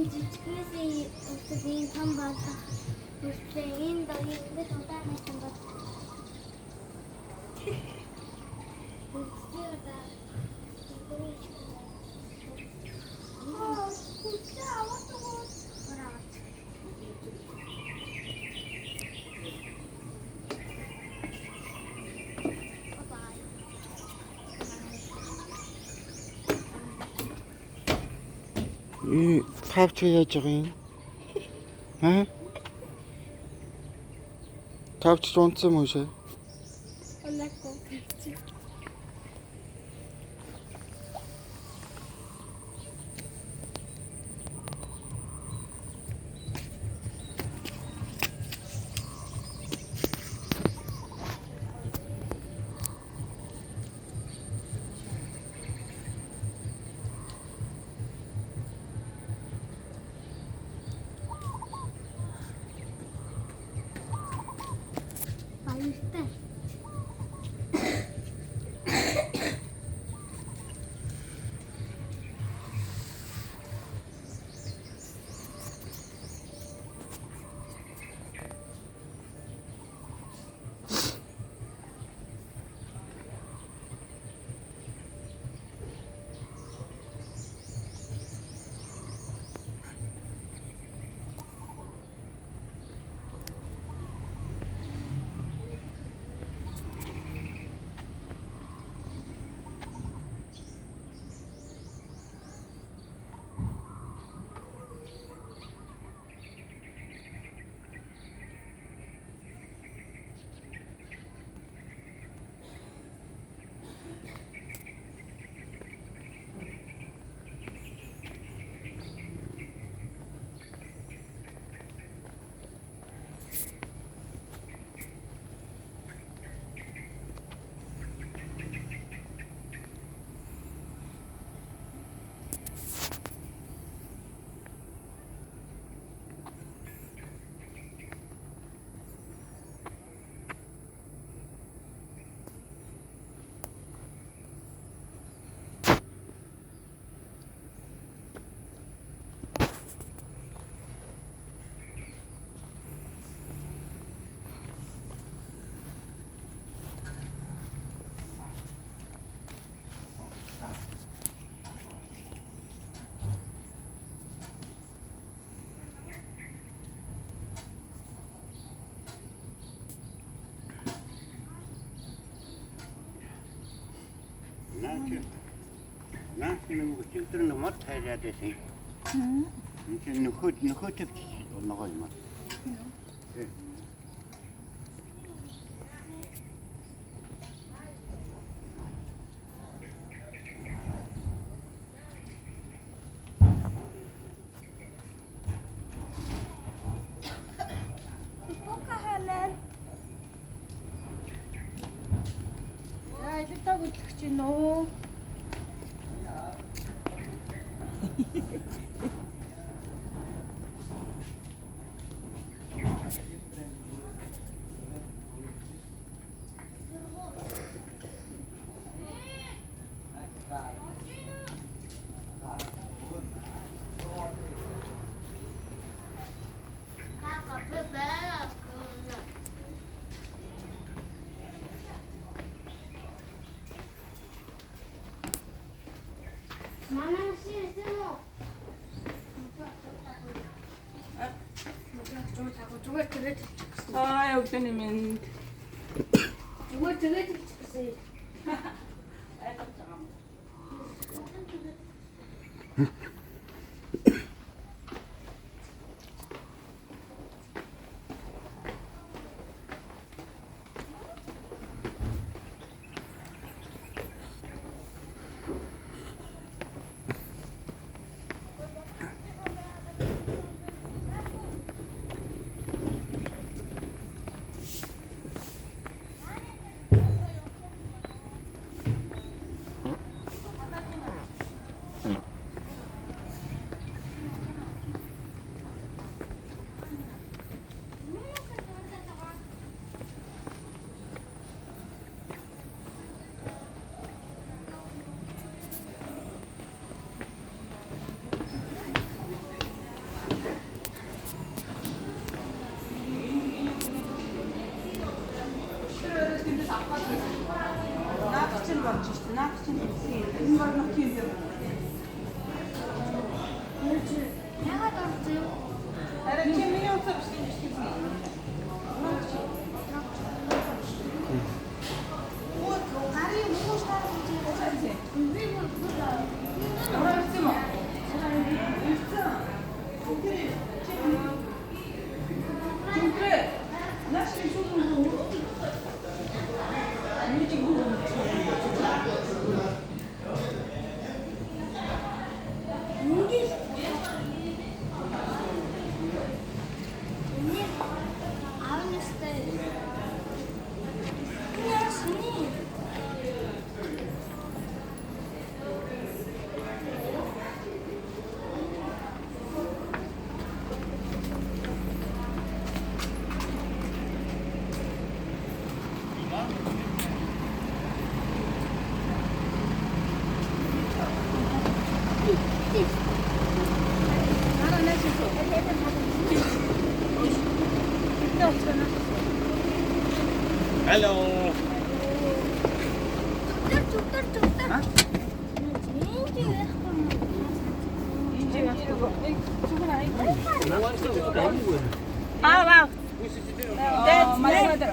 चिचकी से उससे हम बात उससे इन दो ये छोटा है संबंध उससे बता कुछ आवाज तो बराबर 이 tapçaya çıkayım. He? Tapçı çontsa mı şey? Allah korusun. Aí está. 나는 뭐 찔들은 못 해야 되지. 이제 누구 접지 나가지 마. 예. 야, 이제 따고 특지 너. Mamãe, sim, 저거 되게 아, 여기서 내면 이거 되게 특색이. Ягаад орчих? Арай чи миний утсаа биш юм шиг байна. Гарын муу шаарч байгаа. Би бүр Орой юм уу? Чүнхрэ. Наш чи шууд. Миний чи гоо. Hello. Вау. Дэд, малайдэр.